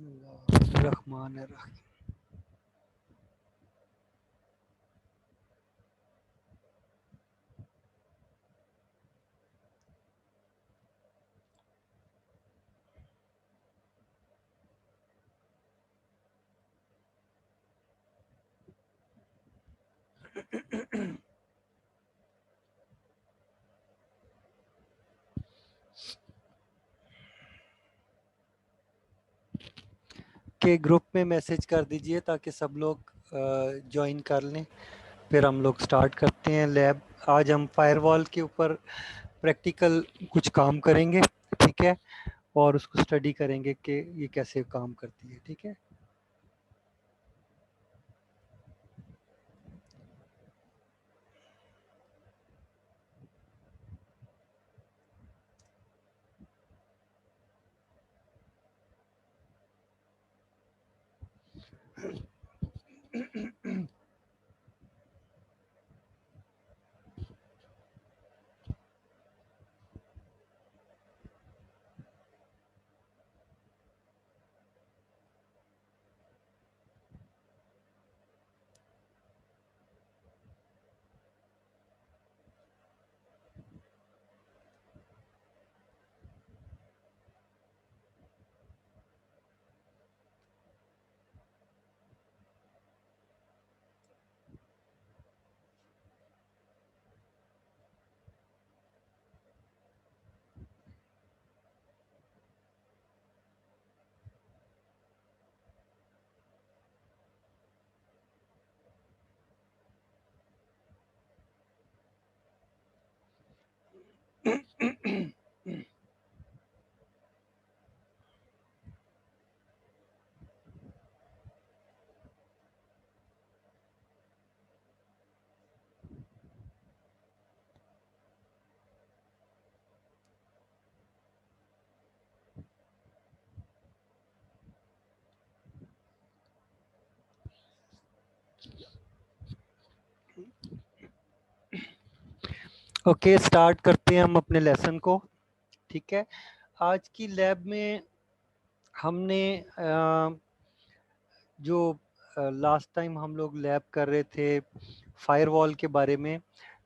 बिस्मिल्लाहिर्रहमानिर्रहीम। के ग्रुप में मैसेज कर दीजिए ताकि सब लोग ज्वाइन कर लें। फिर हम लोग स्टार्ट करते हैं लैब। आज हम फायरवॉल के ऊपर प्रैक्टिकल कुछ काम करेंगे, ठीक है, और उसको स्टडी करेंगे कि ये कैसे काम करती है, ठीक है। ओके, स्टार्ट करते हैं हम अपने लेसन को, ठीक है। आज की लैब में हमने जो लास्ट टाइम हम लोग लैब कर रहे थे फायरवॉल के बारे में,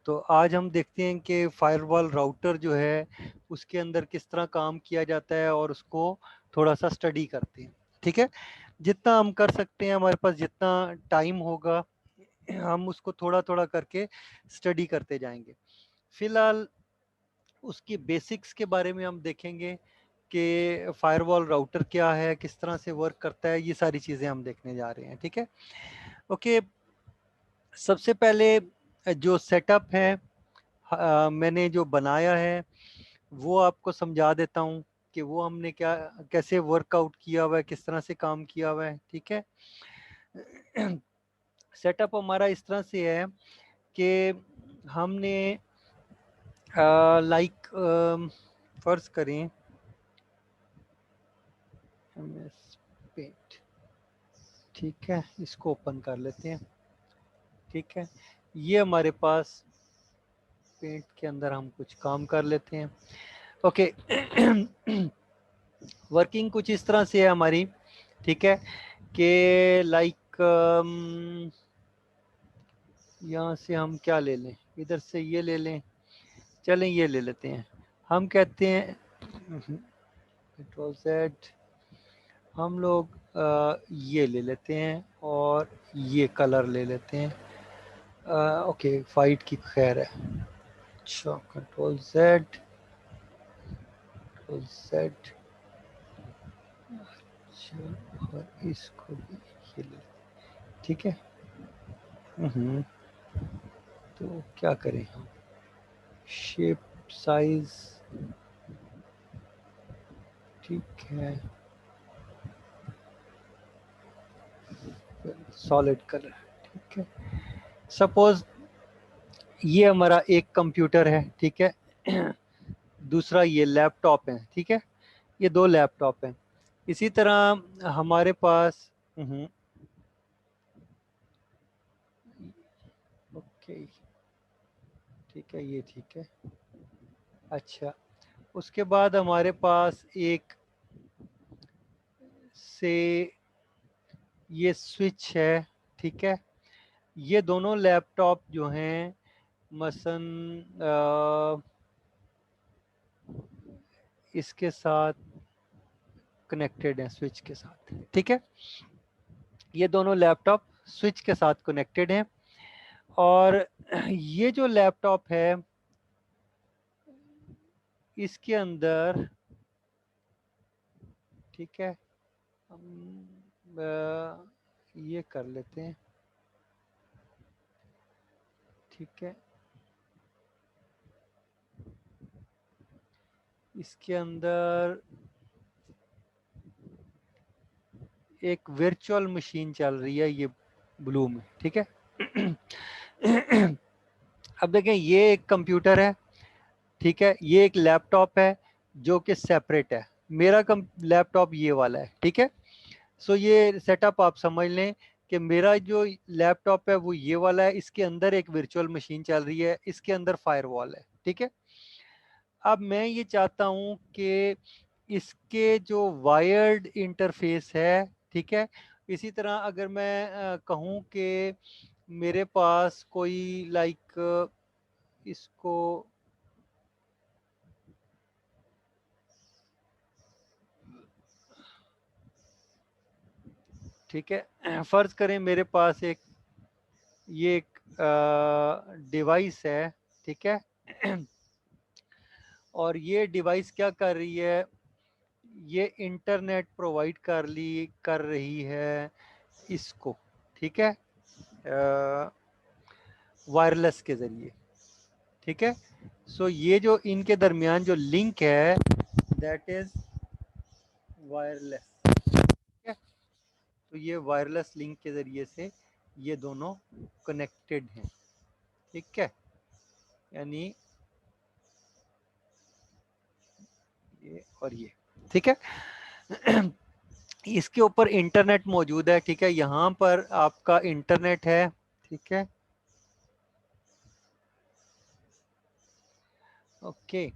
तो आज हम देखते हैं कि फायरवॉल राउटर जो है उसके अंदर किस तरह काम किया जाता है और उसको थोड़ा सा स्टडी करते हैं, ठीक है। जितना हम कर सकते हैं, हमारे पास जितना टाइम होगा हम उसको थोड़ा थोड़ा करके स्टडी करते जाएंगे। फिलहाल उसकी बेसिक्स के बारे में हम देखेंगे कि फायरवॉल राउटर क्या है, किस तरह से वर्क करता है, ये सारी चीज़ें हम देखने जा रहे हैं, ठीक है। ओके, सबसे पहले जो सेटअप है मैंने जो बनाया है वो आपको समझा देता हूँ कि वो हमने क्या कैसे वर्कआउट किया हुआ है, किस तरह से काम किया हुआ है, ठीक है। सेटअप हमारा इस तरह से है कि हमने लाइक फर्ज करें MS पेंट, ठीक है, इसको ओपन कर लेते हैं, ठीक है। ये हमारे पास पेंट के अंदर हम कुछ काम कर लेते हैं। ओके, वर्किंग कुछ इस तरह से है हमारी, ठीक है, कि लाइक यहाँ से हम क्या ले लें, इधर से ये ले लें, चलें ये ले लेते हैं। हम कहते हैं Ctrl+Z, हम लोग ये ले लेते हैं और ये कलर ले लेते हैं। ओके, वाइट की खैर है। अच्छा, Ctrl+Z, Ctrl+Z, अच्छा, और इसको भी ये ले, ठीक है। तो क्या करें हम, शेप साइज, ठीक है, सॉलिड कलर, ठीक है। सपोज ये हमारा एक कंप्यूटर है, ठीक है, दूसरा ये लैपटॉप है, ठीक है, ये दो लैपटॉप हैं। इसी तरह हमारे पास ओके, ठीक है, ये ठीक है। अच्छा, उसके बाद हमारे पास एक से ये स्विच है, ठीक है। ये दोनों लैपटॉप जो हैं मसलन इसके साथ कनेक्टेड है, स्विच के साथ, ठीक है। ये दोनों लैपटॉप स्विच के साथ कनेक्टेड हैं और ये जो लैपटॉप है इसके अंदर, ठीक है, हम ये कर लेते हैं, ठीक है। इसके अंदर एक वर्चुअल मशीन चल रही है ये ब्लू में, ठीक है। अब देखें, ये एक कंप्यूटर है, ठीक है, ये एक लैपटॉप है जो कि सेपरेट है। मेरा लैपटॉप ये वाला है, ठीक है। सो ये सेटअप आप समझ लें कि मेरा जो लैपटॉप है वो ये वाला है, इसके अंदर एक वर्चुअल मशीन चल रही है, इसके अंदर फायरवॉल है, ठीक है। अब मैं ये चाहता हूं कि इसके जो वायर्ड इंटरफेस है, ठीक है, इसी तरह अगर मैं कहूं कि मेरे पास कोई लाइक इसको, ठीक है, फर्ज करें मेरे पास एक ये एक डिवाइस है, ठीक है। और ये डिवाइस क्या कर रही है, ये इंटरनेट प्रोवाइड कर रही है इसको, ठीक है, वायरलेस के ज़रिए, ठीक है। सो ये जो इनके दरमियान जो लिंक है दैट इज वायरलेस, ठीक है। तो ये वायरलेस लिंक के ज़रिए से ये दोनों कनेक्टेड हैं, ठीक है। यानी ये और ये, ठीक है। इसके ऊपर इंटरनेट मौजूद है, ठीक है, यहाँ पर आपका इंटरनेट है, ठीक है, ओके।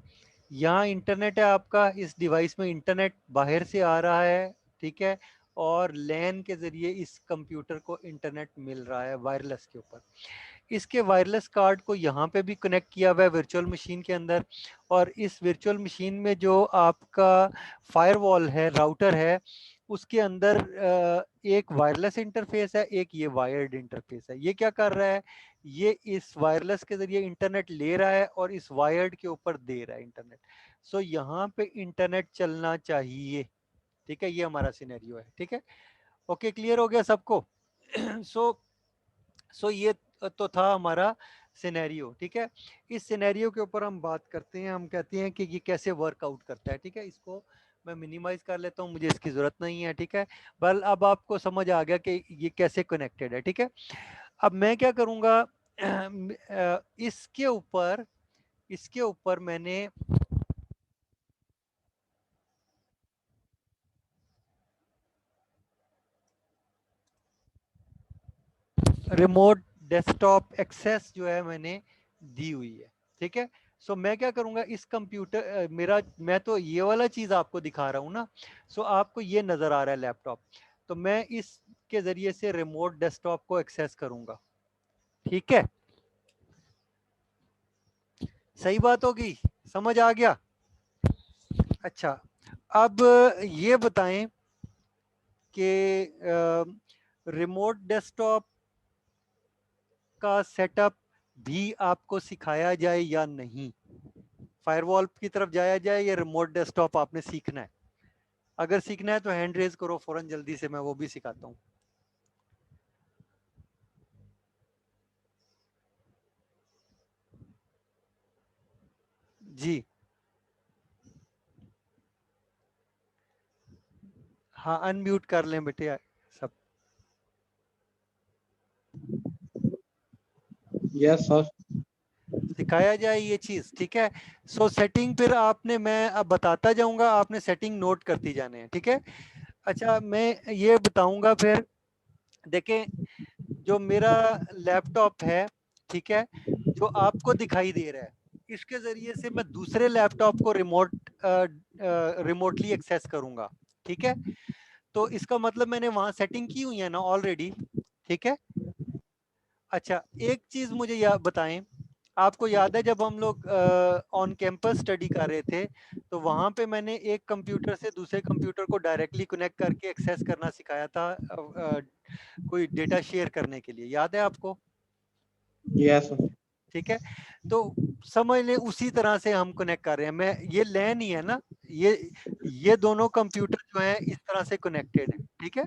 यहाँ इंटरनेट है आपका, इस डिवाइस में इंटरनेट बाहर से आ रहा है, ठीक है, और लैन के ज़रिए इस कंप्यूटर को इंटरनेट मिल रहा है वायरलेस के ऊपर। इसके वायरलेस कार्ड को यहाँ पे भी कनेक्ट किया हुआ है वर्चुअल मशीन के अंदर, और इस वर्चुअल मशीन में जो आपका फायरवॉल है, राउटर है, उसके अंदर एक वायरलेस इंटरफेस है, एक ये वायर्ड इंटरफेस है। ये क्या कर रहा है, ये इस वायरलेस के जरिए इंटरनेट ले रहा है और इस वायर्ड के ऊपर दे रहा है इंटरनेट। सो यहाँ पे इंटरनेट चलना चाहिए, ठीक है, ये हमारा सिनेरियो है, ठीक है। ओके, क्लियर हो गया सबको? सो सो ये तो था हमारा सिनेरियो, ठीक है। इस सिनेरियो के ऊपर हम बात करते हैं, हम कहते हैं कि ये कैसे वर्कआउट करता है, ठीक है। इसको मैं मिनिमाइज कर लेता हूँ, मुझे इसकी ज़रूरत नहीं है, ठीक है। बल अब आपको समझ आ गया कि ये कैसे कनेक्टेड है, ठीक है। अब मैं क्या करूँगा, इसके ऊपर मैंने रिमोट डेस्कटॉप एक्सेस जो है मैंने दी हुई है, ठीक है। सो मैं क्या करूंगा, इस कंप्यूटर मेरा, मैं तो ये वाला चीज आपको दिखा रहा हूँ ना। सो आपको ये नजर आ रहा है लैपटॉप, तो मैं इसके जरिए से रिमोट डेस्कटॉप को एक्सेस करूंगा, ठीक है। सही बात होगी, समझ आ गया? अच्छा, अब ये बताएं कि रिमोट डेस्कटॉप का सेटअप भी आपको सिखाया जाए या नहीं, फायरवॉल की तरफ जाया जाए या रिमोट डेस्कटॉप आपने सीखना है? अगर सीखना है तो हैंड रेज करो फौरन, जल्दी से, मैं वो भी सिखाता हूँ। जी हाँ, अनम्यूट कर लें बेटे सब। Yes sir. सिखाया जाए ये चीज, ठीक है। सो सेटिंग फिर आपने, मैं अब बताता जाऊंगा, आपने सेटिंग नोट करती जाने हैं, ठीक है। अच्छा, मैं ये बताऊंगा फिर, देखें, जो मेरा लैपटॉप है, ठीक है, जो आपको दिखाई दे रहा है, इसके जरिए से मैं दूसरे लैपटॉप को रिमोटली एक्सेस करूंगा, ठीक है। तो इसका मतलब मैंने वहां सेटिंग की हुई है ना ऑलरेडी, ठीक है। अच्छा, एक चीज मुझे बताएं, आपको याद है जब हम लोग ऑन कैंपस स्टडी कर रहे थे, तो वहां पे मैंने एक कंप्यूटर से दूसरे कंप्यूटर को डायरेक्टली कनेक्ट करके एक्सेस करना सिखाया था, कोई डेटा शेयर करने के लिए, याद है आपको? यस ठीक है, तो समझ लें उसी तरह से हम कनेक्ट कर रहे हैं। मैं ये लैन ही है ना, ये दोनों कंप्यूटर जो है इस तरह से कनेक्टेड है, ठीक है।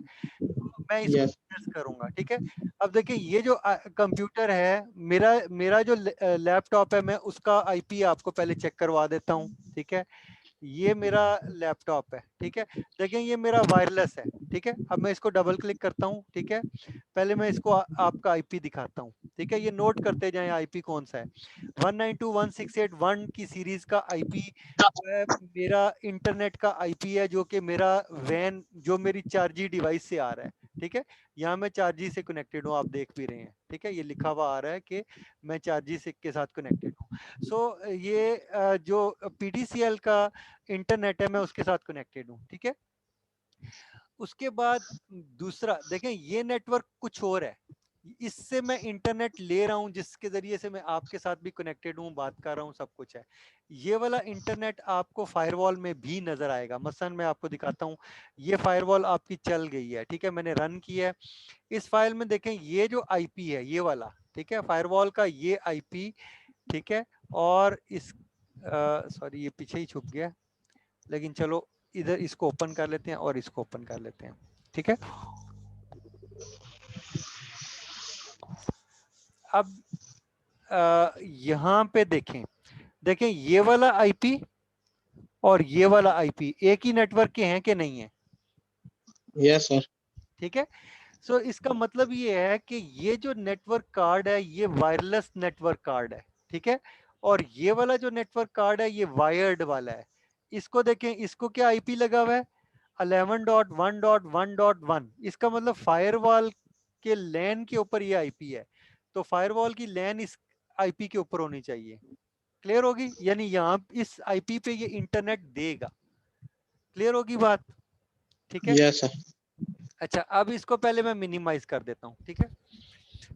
मैं इसको यस प्रेस करूंगा, ठीक है। अब देखिए ये जो कंप्यूटर है, मेरा जो लैपटॉप है, मैं उसका आईपी आपको पहले चेक करवा देता हूँ, ठीक है। ये मेरा लैपटॉप है, ठीक है। देखें ये मेरा वायरलेस है, ठीक है। अब मैं इसको डबल क्लिक करता हूँ, ठीक है। पहले मैं इसको आपका आईपी दिखाता हूँ, ठीक है। ये नोट करते जाएं आईपी कौन सा है। 192.168.1 की सीरीज का आईपी जो है मेरा इंटरनेट का आईपी है, जो कि मेरा वैन जो मेरी 4G डिवाइस से आ रहा है, ठीक है। यहाँ मैं 4G से कनेक्टेड हूँ, आप देख भी रहे हैं, ठीक है। ये लिखा हुआ आ रहा है कि मैं 4G से के साथ कनेक्टेड हूँ। सो ये जो PTCL का इंटरनेट है, मैं उसके साथ कनेक्टेड हूँ, ठीक है। उसके बाद दूसरा देखें, ये नेटवर्क कुछ और है, इससे मैं इंटरनेट ले रहा हूं, जिसके जरिए से मैं आपके साथ भी कनेक्टेड हूं, बात कर रहा हूं, सब कुछ है। ये वाला इंटरनेट आपको फायरवॉल में भी नजर आएगा। मसलन मैं आपको दिखाता हूं, ये फायरवॉल आपकी चल गई है, ठीक है, मैंने रन किया है। इस फाइल में देखें ये जो आईपी है ये वाला, ठीक है, फायरवॉल का ये आईपी, ठीक है। और इस सॉरी ये पीछे ही छुप गया, लेकिन चलो इधर इसको ओपन कर लेते हैं और इसको ओपन कर लेते हैं, ठीक है। अब यहाँ पे देखें, देखें ये वाला आईपी और ये वाला आईपी एक ही नेटवर्क के हैं कि नहीं है? यस सर ठीक है। सो इसका मतलब ये है कि ये जो नेटवर्क कार्ड है ये वायरलेस नेटवर्क कार्ड है, ठीक है। और ये वाला जो नेटवर्क कार्ड है ये वायर्ड वाला है। इसको देखें, इसको क्या आईपी लगा हुआ है? 11.1.1.1। इसका मतलब फायरवॉल के लैन के ऊपर ये आईपी है, तो फायरवॉल की लैन इस आईपी के ऊपर होनी चाहिए। क्लियर होगी? यानी यहाँ इस आईपी पे ये इंटरनेट देगा। क्लियर होगी बात? ठीक है। यस सर अच्छा, अब इसको पहले मैं मिनिमाइज कर देता हूँ, ठीक है।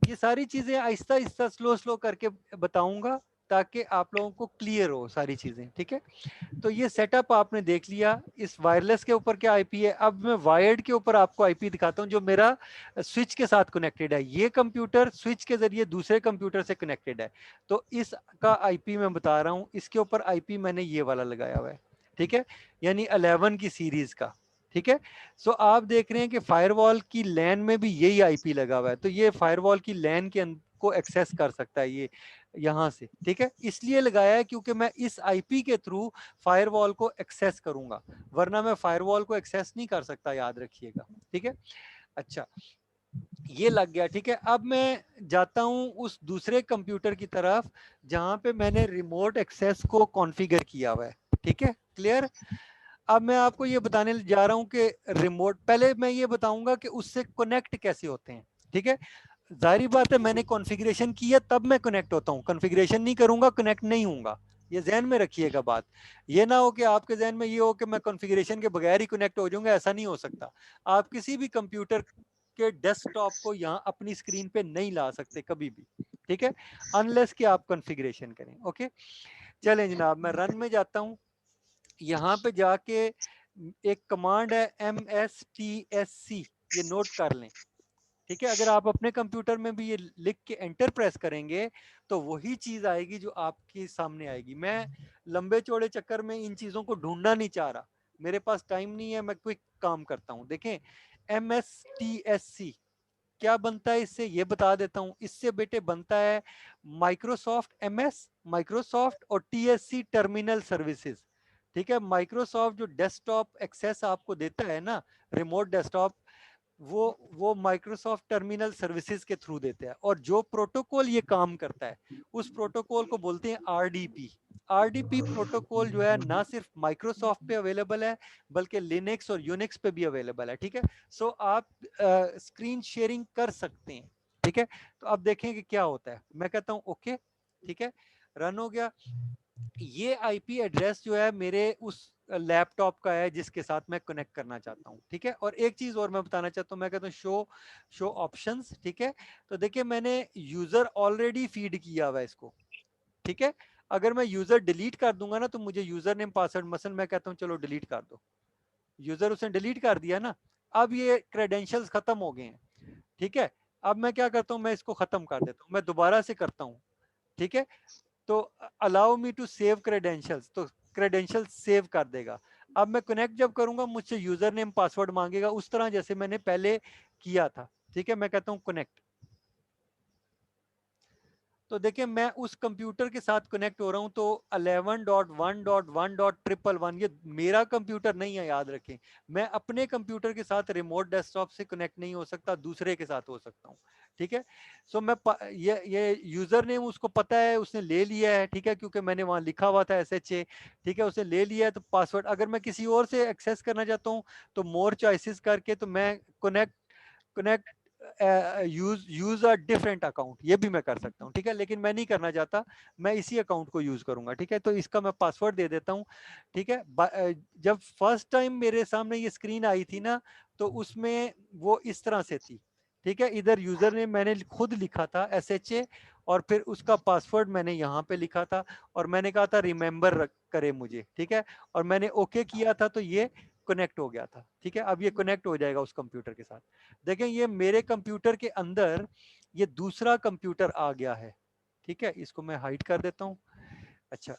ये सारी चीजें आहिस्ता आहिस्ता स्लो स्लो करके बताऊंगा, ताकि आप लोगों को क्लियर हो सारी चीजें, ठीक है। तो ये सेटअप आपने देख लिया, इस वायरलेस के ऊपर क्या आईपी है। अब मैं वायर्ड के ऊपर आपको आईपी दिखाता हूँ, जो मेरा स्विच के साथ कनेक्टेड है। ये कंप्यूटर स्विच के जरिए दूसरे कंप्यूटर से कनेक्टेड है, तो इसका आईपी मैं बता रहा हूँ। इसके ऊपर आईपी मैंने ये वाला लगाया हुआ है, ठीक है, यानी 11 की सीरीज का, ठीक है। सो आप देख रहे हैं कि फायरवॉल की लैन में भी यही आईपी लगा हुआ है, तो ये फायरवॉल की लैन के को एक्सेस कर सकता है ये यहाँ से, ठीक है। इसलिए लगाया है क्योंकि मैं इस आईपी के थ्रू फायरवॉल को एक्सेस करूंगा, वरना मैं फायरवॉल को एक्सेस नहीं कर सकता, याद रखिएगा, ठीक है। अच्छा, ये लग गया, ठीक है। अब मैं जाता हूं उस दूसरे कंप्यूटर की तरफ जहां पे मैंने रिमोट एक्सेस को कॉन्फ़िगर किया हुआ है, ठीक है। क्लियर? अब मैं आपको ये बताने जा रहा हूं कि रिमोट, पहले मैं ये बताऊंगा कि उससे कनेक्ट कैसे होते हैं, ठीक है। जाहिर बात है मैंने कॉन्फ़िगरेशन किया तब मैं कनेक्ट होता हूँ, कॉन्फ़िगरेशन नहीं करूंगा कनेक्ट नहीं होऊंगा। ये जहन में रखिएगा बात। ये ना हो कि आपके जहन में ये हो कि मैं कॉन्फ़िगरेशन के बगैर ही कनेक्ट हो जाऊंगा, ऐसा नहीं हो सकता। आप किसी भी कंप्यूटर के डेस्कटॉप को यहाँ अपनी स्क्रीन पे नहीं ला सकते कभी भी, ठीक है, अनलेस कि आप कॉन्फ़िगरेशन करें। ओके, चलें जनाब, मैं रन में जाता हूँ। यहाँ पे जाके एक कमांड है MSTSC, ये नोट कर लें, ठीक है। अगर आप अपने कंप्यूटर में भी ये लिख के एंटर प्रेस करेंगे तो वही चीज आएगी जो आपके सामने आएगी। मैं लंबे चौड़े चक्कर में इन चीजों को ढूंढना नहीं चाह रहा, मेरे पास टाइम नहीं है, मैं क्विक काम करता हूं। देखें MSTSC क्या बनता है, इससे ये बता देता हूं। इससे बेटे बनता है माइक्रोसॉफ्ट MS, माइक्रोसॉफ्ट, और TSC टर्मिनल सर्विसेज, ठीक है। माइक्रोसॉफ्ट जो डेस्कटॉप एक्सेस आपको देता है ना, रिमोट डेस्कटॉप, वो माइक्रोसॉफ्ट टर्मिनल सर्विसेज के थ्रू देते हैं। और जो प्रोटोकॉल ये काम करता है उस प्रोटोकॉल को बोलते हैं RDP। RDP प्रोटोकॉल जो है ना सिर्फ माइक्रोसॉफ्ट पे अवेलेबल है, बल्कि लिनक्स और यूनिक्स पे भी अवेलेबल है, ठीक है। सो आप स्क्रीन शेयरिंग कर सकते हैं, ठीक है। तो अब देखें कि क्या होता है। मैं कहता हूं ओके, ठीक है, रन हो गया। ये आईपी एड्रेस जो है मेरे उस लैपटॉप का है जिसके साथ मैं कनेक्ट करना चाहता हूँ, ठीक है। और एक चीज और मैं बताना चाहता हूँ, मैं कहता हूँ शो ऑप्शंस, ठीक है। तो देखिए मैंने यूजर ऑलरेडी फीड किया हुआ है इसको, ठीक है। अगर मैं यूजर डिलीट कर दूंगा ना, तो मुझे यूजर नेम पासवर्ड मसल मैं कहता हूँ चलो डिलीट कर दो, यूजर उसने डिलीट कर दिया ना, अब ये क्रेडेंशियल्स खत्म हो गए हैं, ठीक है। अब मैं क्या करता हूँ, मैं इसको खत्म कर देता हूँ, मैं दोबारा से करता हूँ, ठीक है। तो allow me to save credentials, तो क्रेडेंशियल सेव कर देगा। अब मैं कनेक्ट जब करूंगा मुझसे यूजर नेम पासवर्ड मांगेगा, उस तरह जैसे मैंने पहले किया था, ठीक है। मैं कहता हूँ कनेक्ट, तो देखिए मैं उस कंप्यूटर के साथ कनेक्ट हो रहा हूं, तो 11.1.1.1.111 ये मेरा कंप्यूटर नहीं है, याद रखें। मैं अपने कंप्यूटर के साथ रिमोट डेस्कटॉप से कनेक्ट नहीं हो सकता, दूसरे के साथ हो सकता हूं, ठीक है। सो मैं ये यूजर नेम उसको पता है, उसने ले लिया है, ठीक है, क्योंकि मैंने वहां लिखा हुआ था SHA, ठीक है, उसने ले लिया है। तो पासवर्ड अगर मैं किसी और से एक्सेस करना चाहता हूँ, तो मोर चॉइसेस करके, तो मैं connect connect use a different account, ये भी मैं कर सकता हूँ, ठीक है। लेकिन मैं नहीं करना चाहता, मैं इसी अकाउंट को यूज करूंगा, ठीक है। तो इसका मैं पासवर्ड दे देता हूँ, ठीक है। जब फर्स्ट टाइम मेरे सामने ये स्क्रीन आई थी ना, तो उसमें वो इस तरह से थी, ठीक है। इधर यूजर ने मैंने खुद लिखा था SHA, और फिर उसका पासवर्ड मैंने यहाँ पे लिखा था, और मैंने कहा था रिमेंबर करे मुझे, ठीक है। और मैंने ओके किया था, तो ये कनेक्ट हो गया था, ठीक है। अब ये कनेक्ट हो जाएगा उस कंप्यूटर के साथ। देखें ये मेरे कंप्यूटर के अंदर ये दूसरा कंप्यूटर आ गया है, ठीक है। इसको मैं हाइड कर देता हूं। अच्छा,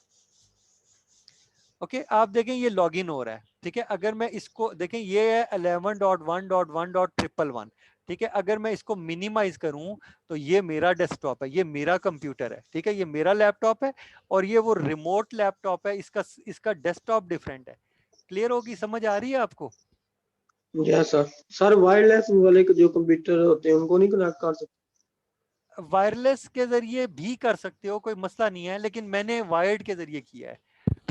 ओके, आप देखें ये लॉगिन हो रहा है, ठीक है। अगर मैं इसको देखें, ये है 11.1.1.1.111, ठीक है। अगर मैं इसको मिनिमाइज करूं, तो ये मेरा डेस्कटॉप है, ये मेरा कंप्यूटर है, ठीक है, ये मेरा लैपटॉप है, और ये वो रिमोट लैपटॉप है, इसका इसका डेस्कटॉप डिफरेंट है। क्लियर होगी, समझ आ रही है आपको? Yes sir. सर वायरलेस वाले जो कंप्यूटर होते हैं उनको नहीं कनेक्ट कर सकते? वायरलेस के जरिए भी कर सकते हो, कोई मसला नहीं है, लेकिन मैंने वायर्ड के जरिए किया है।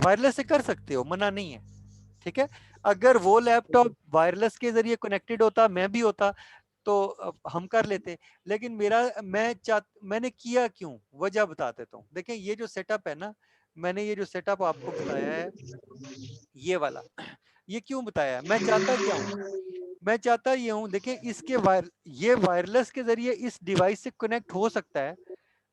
वायरलेस से कर सकते हो, मना नहीं है, ठीक है। अगर वो लैपटॉप वायरलेस के जरिए कनेक्टेड होता, मैं भी होता, तो हम कर लेते। लेकिन मैंने किया क्यों, वजह बता देता हूँ। देखें ये जो सेटअप है ना, मैंने ये जो सेटअप आपको बताया है, ये वाला, ये क्यों बताया है, मैं चाहता क्या हूँ, मैं चाहता ये हूँ, देखें इसके ये वायरलेस के जरिए इस डिवाइस से कनेक्ट हो सकता है,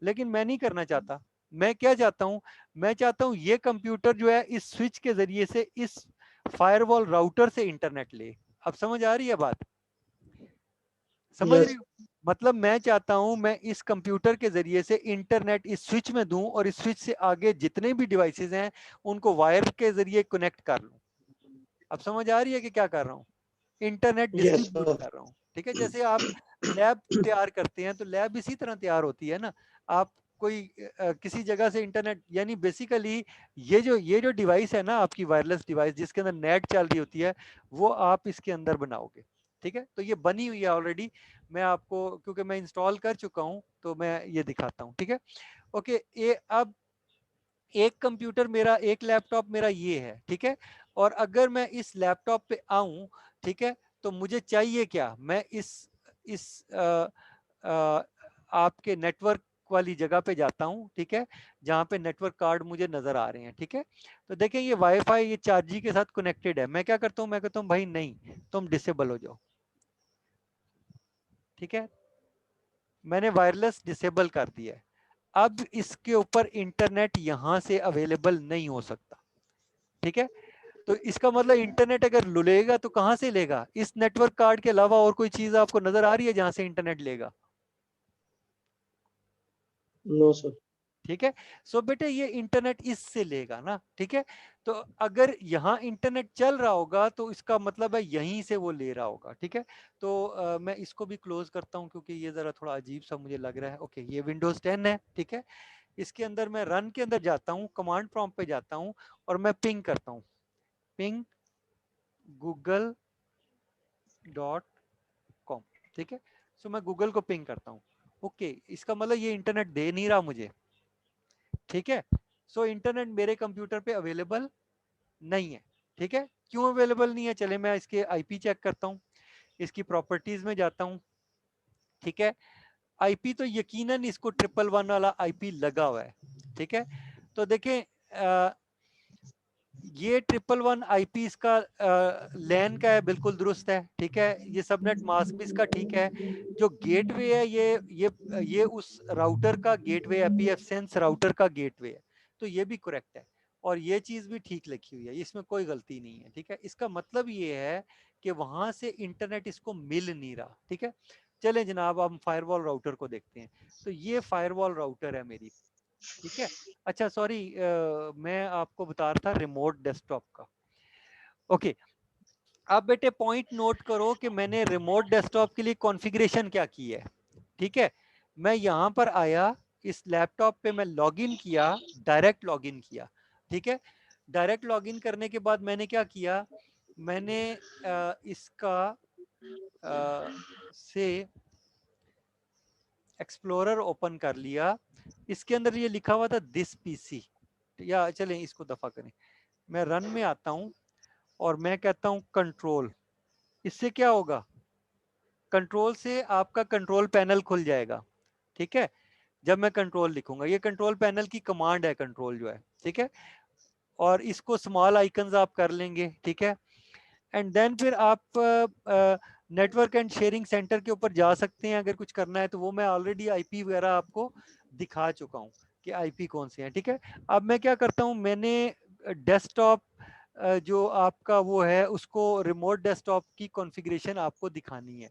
लेकिन मैं नहीं करना चाहता। मैं क्या चाहता हूं, मैं चाहता हूं ये कंप्यूटर जो है इस स्विच के जरिए से इस फायरवॉल राउटर से इंटरनेट ले। अब समझ आ रही है बात, समझ रही यस। हो? मतलब मैं चाहता हूं मैं इस कंप्यूटर के जरिए से इंटरनेट इस स्विच में दूं, और इस स्विच से आगे जितने भी डिवाइसेस हैं उनको वायर के जरिए कनेक्ट कर लूं। अब समझ आ रही है कि क्या कर रहा हूं, इंटरनेट यस डिस्ट्रीब्यूट सर। कर रहा हूँ, ठीक है। जैसे आप लैब तैयार करते हैं, तो लैब इसी तरह तैयार होती है ना। आप कोई किसी जगह से इंटरनेट, यानी बेसिकली ये जो डिवाइस है ना, आपकी वायरलेस डिवाइस जिसके अंदर नेट चल रही होती है, वो आप इसके अंदर बनाओगे, ठीक है। तो ये बनी हुई है ऑलरेडी, मैं आपको क्योंकि मैं इंस्टॉल कर चुका हूँ, तो मैं ये दिखाता हूँ, ठीक है। ओके, ये अब एक कंप्यूटर मेरा, एक लैपटॉप मेरा ये है, ठीक है। और अगर मैं इस लैपटॉप पे आऊं, ठीक है, तो मुझे चाहिए क्या, मैं इस आपके नेटवर्क वाली जगह पे जाता हूं, ठीक है, जहां पे नेटवर्क कार्ड मुझे नजर आ रहे हैं, ठीक है। तो देखें ये वाईफाई ये 4G के साथ कनेक्टेड है, मैं क्या करता हूं, मैं कहता हूं भाई नहीं, तुम डिसेबल हो जाओ, ठीक है। मैंने वायरलेस डिसेबल कर दिया है। अब इसके ऊपर इंटरनेट यहां से अवेलेबल नहीं हो सकता, ठीक है। तो इसका मतलब इंटरनेट अगर लेगा तो कहां से लेगा, इस नेटवर्क कार्ड के अलावा और कोई चीज आपको नजर आ रही है जहां से इंटरनेट लेगा? No sir. ठीक है। सो बेटे ये इंटरनेट इससे लेगा ना, ठीक है। तो अगर यहाँ इंटरनेट चल रहा होगा, तो इसका मतलब है यहीं से वो ले रहा होगा, ठीक है। तो मैं इसको भी क्लोज करता हूँ, क्योंकि ये जरा थोड़ा अजीब सा मुझे लग रहा है। ओके, ये विंडोज 10 है, ठीक है। इसके अंदर मैं रन के अंदर जाता हूँ, कमांड प्रॉम्प्ट पे जाता हूँ, और मैं पिंग करता हूँ, पिंग google.com, ठीक है। सो मैं गूगल को पिंग करता हूँ। ओके, इसका मतलब ये इंटरनेट दे नहीं रहा मुझे, ठीक है। सो इंटरनेट मेरे कंप्यूटर पे अवेलेबल नहीं है, ठीक है। क्यों अवेलेबल नहीं है, चले मैं इसके आईपी चेक करता हूँ, इसकी प्रॉपर्टीज में जाता हूँ, ठीक है। आईपी तो यकीनन इसको 111 वाला आईपी लगा हुआ है, ठीक है। तो देखें ये 111 आईपी इसका लैन का है, बिल्कुल दुरुस्त है, ठीक है। ये सबनेट मास्क भी इसका ठीक है। जो गेटवे है ये उस राउटर का गेटवे है, पीएफ सेंस राउटर का गेटवे है, तो ये भी करेक्ट है। और ये चीज भी ठीक लिखी हुई है, इसमें कोई गलती नहीं है, ठीक है। इसका मतलब ये है कि वहां से इंटरनेट इसको मिल नहीं रहा, ठीक है। चलें जनाब, हम फायरवॉल राउटर को देखते हैं। तो ये फायरवॉल राउटर है मेरी, ठीक है। अच्छा सॉरी, मैं आपको बता रहा था रिमोट डेस्कटॉप का। ओके, अब बेटे पॉइंट नोट करो कि मैंने रिमोट डेस्कटॉप के लिए कॉन्फ़िगरेशन क्या की है, ठीक है। मैं यहां पर आया, इस लैपटॉप पे मैं लॉगिन किया, डायरेक्ट लॉगिन किया, ठीक है। डायरेक्ट लॉगिन करने के बाद मैंने क्या किया, मैंने इसका से एक्सप्लोरर ओपन कर लिया। इसके अंदर ये लिखा हुआ था दिस पीसी, या चलें इसको दफा करें। मैं रन में आता हूं और मैं कहता हूं कंट्रोल। इससे क्या होगा, कंट्रोल से आपका कंट्रोल पैनल खुल जाएगा, ठीक है। जब मैं कंट्रोल लिखूंगा, ये कंट्रोल पैनल की कमांड है, कंट्रोल जो है, ठीक है। और इसको स्मॉल आइकन्स आप कर लेंगे, ठीक है। एंड देन फिर आप नेटवर्क एंड शेयरिंग सेंटर के ऊपर जा सकते हैं अगर कुछ करना है तो। वो मैं ऑलरेडी आईपी वगैरह आपको दिखा चुका हूँ कि आईपी कौन से हैं, ठीक है। अब मैं क्या करता हूँ, मैंने डेस्कटॉप जो आपका वो है उसको रिमोट डेस्कटॉप की कॉन्फ़िगरेशन आपको दिखानी है,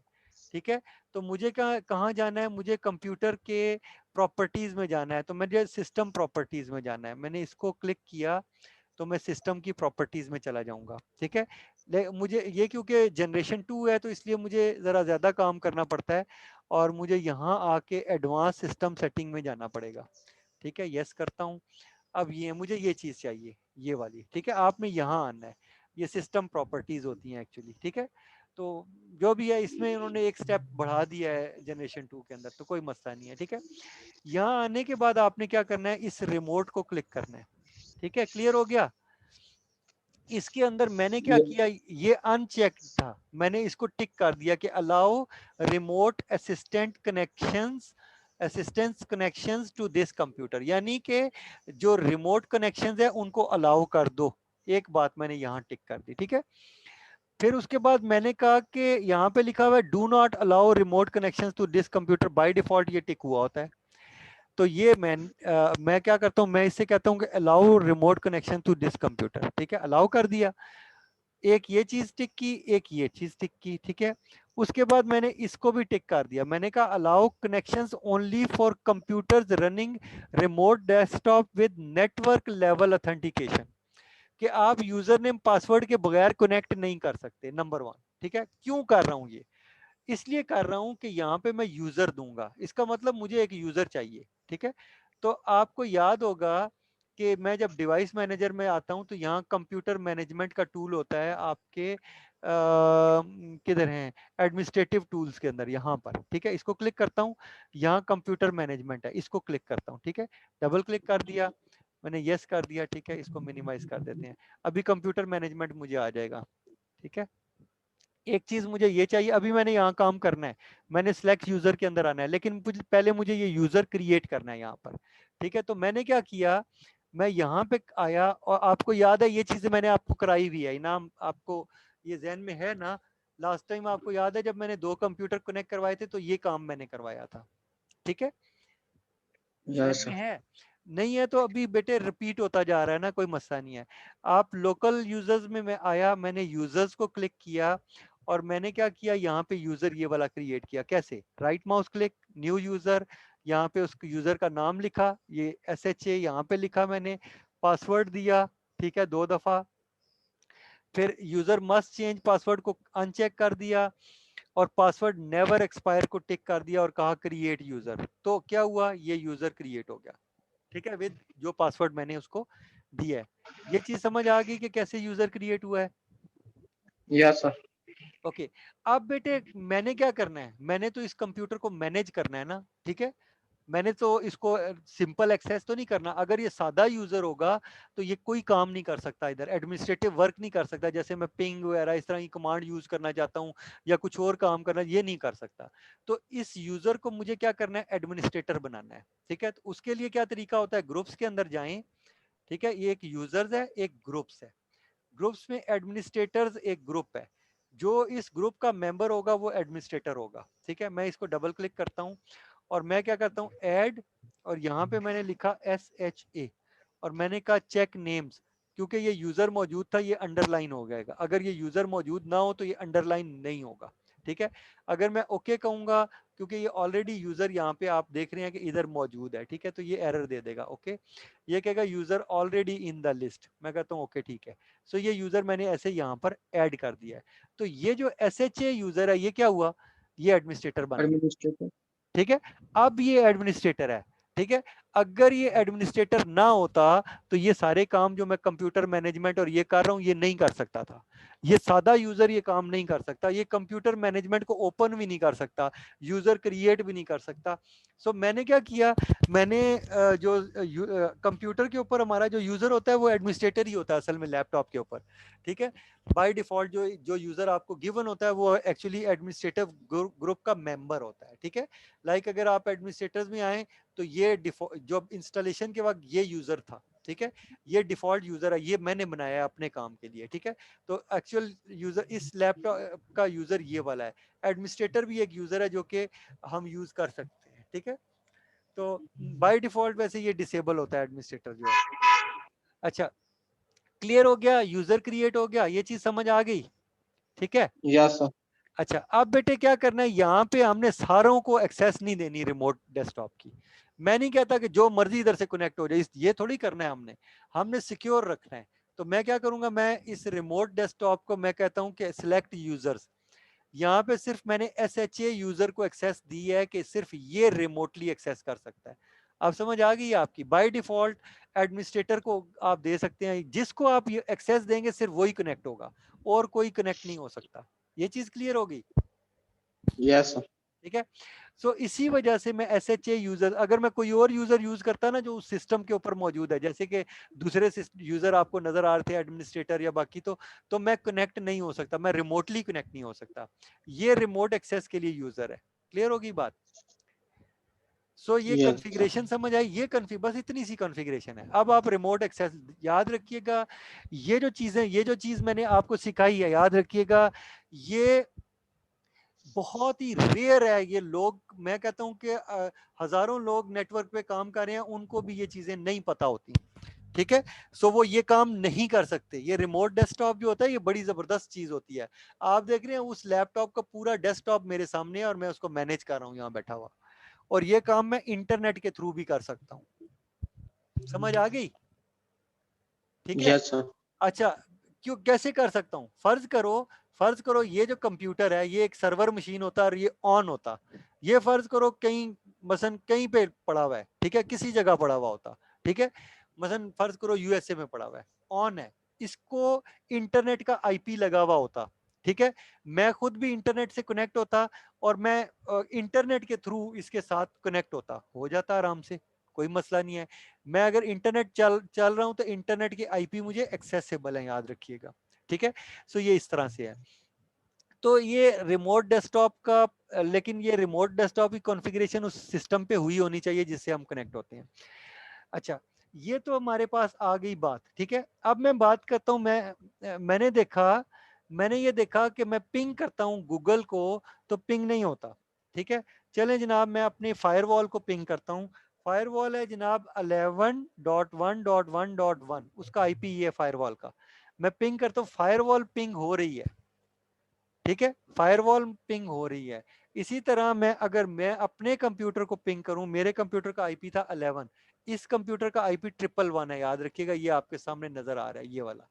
ठीक है। तो मुझे कहाँ जाना है, मुझे कंप्यूटर के प्रॉपर्टीज में जाना है। तो मुझे सिस्टम प्रॉपर्टीज में जाना है, मैंने इसको क्लिक किया तो मैं सिस्टम की प्रॉपर्टीज में चला जाऊंगा, ठीक है। मुझे ये क्योंकि जनरेशन 2 है तो इसलिए मुझे ज़रा ज़्यादा काम करना पड़ता है और मुझे यहाँ आके एडवांस सिस्टम सेटिंग में जाना पड़ेगा, ठीक है। यस करता हूँ। अब ये मुझे ये चीज़ चाहिए, ये वाली, ठीक है। आप में यहाँ आना है, ये सिस्टम प्रॉपर्टीज होती हैं एक्चुअली, ठीक है। तो जो भी है इसमें उन्होंने एक स्टेप बढ़ा दिया है जनरेशन 2 के अंदर, तो कोई मसला नहीं है, ठीक है। यहाँ आने के बाद आपने क्या करना है, इस रिमोट को क्लिक करना है, ठीक है। क्लियर हो गया। इसके अंदर मैंने क्या किया, ये अनचेक था, मैंने इसको टिक कर दिया कि allow remote assistant connections, assistance connections to this computer, यानी कि जो रिमोट कनेक्शंस है उनको अलाउ कर दो। एक बात मैंने यहाँ टिक कर दी, ठीक है। फिर उसके बाद मैंने कहा कि यहाँ पे लिखा हुआ है do not allow remote connections to this computer, by default ये टिक हुआ होता है। तो ये मैं क्या करता हूँ, मैं इससे कहता हूँ कि allow remote connection to this computer, ठीक है। अलाउ कर दिया, एक ये चीज टिक की, एक ये चीज टिक की, ठीक है। उसके बाद मैंने इसको भी टिक कर दिया, मैंने कहा allow connections only for computers running remote desktop with network level authentication, कि आप यूजर नेम पासवर्ड के बगैर कनेक्ट नहीं कर सकते, नंबर 1, ठीक है। क्यों कर रहा हूँ ये, इसलिए कर रहा हूं कि यहाँ पे मैं यूजर दूंगा, इसका मतलब मुझे एक यूजर चाहिए, ठीक है। तो आपको याद होगा कि मैं जब डिवाइस मैनेजर में आता हूं तो यहाँ कंप्यूटर मैनेजमेंट का टूल होता है आपके किधर हैं, एडमिनिस्ट्रेटिव टूल्स के अंदर, यहाँ पर, ठीक है। इसको क्लिक करता हूँ, यहाँ कंप्यूटर मैनेजमेंट है, इसको क्लिक करता हूँ, ठीक है। डबल क्लिक कर दिया, मैंने यस कर दिया, ठीक है। इसको मिनिमाइज कर देते हैं, अभी कंप्यूटर मैनेजमेंट मुझे आ जाएगा, ठीक है। एक चीज मुझे ये चाहिए, अभी मैंने यहाँ काम करना है, मैंने सिलेक्ट यूजर के अंदर आना है, लेकिन पहले मुझे ये यूजर क्रिएट करना है यहाँ पर, ठीक है। तो मैंने क्या किया, मैं यहाँ पे आया, और आपको याद है ये चीजें मैंने आपको कराई हुई है, इनाम आपको ये जहन में है ना। लास्ट टाइम आपको याद है जब मैंने 2 कंप्यूटर कनेक्ट करवाए थे तो ये काम मैंने करवाया था, ठीक है। जहन यस में सर। है, नहीं है तो अभी बेटे रिपीट होता जा रहा है ना, कोई मसला नहीं है। आप लोकल यूजर्स में मैं आया, मैंने यूजर्स को क्लिक किया और मैंने क्या किया, यहाँ पे यूजर ये वाला क्रिएट किया। कैसे, right mouse click, new user, यहाँ पे उस यूजर का नाम लिखा, ये SHA यहाँ पे लिखा मैंने, पासवर्ड दिया, ठीक है, 2 दफा। फिर यूजर मस्ट चेंज पासवर्ड को अनचेक कर दिया और पासवर्ड नेवर एक्सपायर को टिक कर दिया और कहा क्रिएट यूजर। तो क्या हुआ, ये यूजर क्रिएट हो गया, ठीक है, विद जो पासवर्ड मैंने उसको दिया है। ये चीज समझ आ गई कि कैसे यूजर क्रिएट हुआ है। Yes sir. ओके, अब बेटे मैंने क्या करना है, मैंने तो इस कंप्यूटर को मैनेज करना है ना, ठीक है। मैंने तो इसको सिंपल एक्सेस तो नहीं करना। अगर ये सादा यूजर होगा तो ये कोई काम नहीं कर सकता, इधर एडमिनिस्ट्रेटिव वर्क नहीं कर सकता, जैसे मैं पिंग वगैरह इस तरह की कमांड यूज करना चाहता हूँ या कुछ और काम करना, ये नहीं कर सकता। तो इस यूजर को मुझे क्या करना है, एडमिनिस्ट्रेटर बनाना है, ठीक है। तो उसके लिए क्या तरीका होता है, ग्रुप्स के अंदर जाएं, ठीक है। ये एक यूजर्स है, एक ग्रुप्स है। ग्रुप्स में एडमिनिस्ट्रेटर्स एक ग्रुप है, जो इस ग्रुप का मेंबर होगा वो एडमिनिस्ट्रेटर होगा। ठीक है, मैं इसको डबल क्लिक करता हूँ और मैं क्या करता हूँ, ऐड, और यहाँ पे मैंने लिखा SHA और मैंने कहा चेक नेम्स, क्योंकि ये यूजर मौजूद था ये अंडरलाइन हो जाएगा, अगर ये यूजर मौजूद ना हो तो ये अंडरलाइन नहीं होगा। ठीक है, अगर मैं ओके कहूंगा, क्योंकि ये ऑलरेडी यूजर यहाँ पे आप देख रहे हैं कि इधर मौजूद है, ठीक है, तो ये एरर दे देगा। ओके, ये कहेगा user already in the list, मैं कहता हूँ ओके ठीक है। सो ये यूजर मैंने ऐसे यहाँ पर ऐड कर दिया है। तो ये जो SHA यूजर है ये क्या हुआ, ये एडमिनिस्ट्रेटर बन गया। एडमिनिस्ट्रेटर। ठीक है, अब ये एडमिनिस्ट्रेटर है। ठीक है, अगर ये एडमिनिस्ट्रेटर ना होता तो ये सारे काम जो मैं कंप्यूटर मैनेजमेंट और ये कर रहा हूं ये नहीं कर सकता था। ये सादा यूजर ये काम नहीं कर सकता, ये कंप्यूटर मैनेजमेंट को ओपन भी नहीं कर सकता, यूजर क्रिएट भी नहीं कर सकता। सो मैंने क्या किया, मैंने जो कंप्यूटर के ऊपर हमारा जो यूजर होता है वो एडमिनिस्ट्रेटर ही होता है असल में लैपटॉप के ऊपर। ठीक है, बाय डिफॉल्ट जो जो यूजर आपको गिवन होता है वो एक्चुअली एडमिनिस्ट्रेटिव ग्रुप का मेंबर होता है। ठीक है, लाइक अगर आप एडमिनिस्ट्रेटर्स में आए तो ये जो इंस्टॉलेशन के वक्त ये यूजर था। ठीक है, ये डिफॉल्ट यूजर है, ये मैंने बनाया है अपने काम के लिए। ठीक है, तो एक्चुअल यूजर इस लैपटॉप का यूजर ये वाला है। एडमिनिस्ट्रेटर भी एक यूजर है जो कि हम यूज कर सकते हैं। ठीक है, तो बाय डिफॉल्ट वैसे ये डिसेबल होता है एडमिनिस्ट्रेटर जो है। अच्छा, क्लियर हो गया, यूजर क्रिएट हो गया, ये चीज समझ आ गई। ठीक है, यस सर। अच्छा अब बेटे क्या करना है, यहाँ पे हमने सारों को एक्सेस नहीं देनी रिमोट डेस्कटॉप की। मैं नहीं कहता कि जो मर्जी इधर से कनेक्ट हो जाए, ये थोड़ी करना है हमने, हमने सिक्योर रखना है। तो मैं क्या करूंगा, मैं इस रिमोट डेस्कटॉप को मैं कहता हूं कि सिलेक्ट यूजर्स, यहाँ पे सिर्फ मैंने SHA यूजर को एक्सेस दी है कि सिर्फ ये रिमोटली एक्सेस कर सकता है। अब समझ आ गई आपकी, बाय डिफॉल्ट एडमिनिस्ट्रेटर को आप दे सकते हैं, जिसको आप ये एक्सेस देंगे सिर्फ वही कनेक्ट होगा और कोई कनेक्ट नहीं हो सकता। ये चीज क्लियर होगी। Yes sir. ठीक है, सो इसी वजह से मैं SHA यूजर, अगर मैं कोई और यूजर यूज करता ना जो उस सिस्टम के ऊपर मौजूद है, जैसे कि दूसरे यूजर आपको नजर आ रहे थे एडमिनिस्ट्रेटर या बाकी, तो मैं कनेक्ट नहीं हो सकता, मैं रिमोटली कनेक्ट नहीं हो सकता। ये रिमोट एक्सेस के लिए यूजर है। क्लियर होगी बात। सो ये यस सर। कॉन्फ़िगरेशन समझ आई, ये बस इतनी सी कॉन्फ़िगरेशन है। अब आप रिमोट एक्सेस याद रखिएगा, ये जो चीजें, ये जो चीज मैंने आपको सिखाई है याद रखिएगा, ये बहुत ही रेयर है। ये लोग, मैं कहता हूं कि हजारों लोग नेटवर्क पे काम कर रहे हैं, उनको भी ये चीजें नहीं पता होती। ठीक है, सो वो ये काम नहीं कर सकते। ये रिमोट डेस्कटॉप जो होता है ये बड़ी जबरदस्त चीज होती है। आप देख रहे हैं उस लैपटॉप का पूरा डेस्कटॉप मेरे सामने है और मैं उसको मैनेज कर रहा हूँ यहाँ बैठा हुआ, और ये काम मैं इंटरनेट के थ्रू भी कर सकता हूँ। समझ आ गई। ठीक है, यस सर। अच्छा क्यों, कैसे कर सकता हूँ, फर्ज करो ये जो कंप्यूटर है ये एक सर्वर मशीन होता और ये ऑन होता, ये फर्ज करो कहीं मसन कहीं पे पड़ा हुआ है, ठीक है, किसी जगह पड़ा हुआ होता। ठीक है, मसन फर्ज करो USA में पड़ा हुआ है, ऑन है, इसको इंटरनेट का IP लगा हुआ होता। ठीक है, मैं खुद भी इंटरनेट से कनेक्ट होता और मैं इंटरनेट के थ्रू इसके साथ कनेक्ट होता, हो जाता आराम से, कोई मसला नहीं है। मैं अगर इंटरनेट चल चल रहा हूं तो इंटरनेट की IP मुझे एक्सेसिबल है, याद रखिएगा। ठीक है, सो ये इस तरह से है। तो ये रिमोट डेस्कटॉप का, लेकिन ये रिमोट डेस्कटॉप की कॉन्फ़िगरेशन उस सिस्टम पे हुई होनी चाहिए जिससे हम कनेक्ट होते हैं। अच्छा, ये तो हमारे पास आ गई बात। ठीक है, अब मैं बात करता हूं, मैंने ये देखा कि मैं पिंग करता हूं गूगल को तो पिंग नहीं होता। ठीक है, चलें जनाब, मैं अपनी फायरवॉल को पिंग करता हूं। फायरवॉल है जनाब 11.1.1.1, उसका IP ये फायरवॉल का। मैं पिंग करता हूं, फायरवॉल पिंग हो रही है। ठीक है, फायरवॉल पिंग हो रही है। इसी तरह अगर मैं अपने कंप्यूटर को पिंग करूं, मेरे कंप्यूटर का IP था 11, इस कंप्यूटर का IP 111 है, याद रखिएगा, ये आपके सामने नजर आ रहा है ये वाला।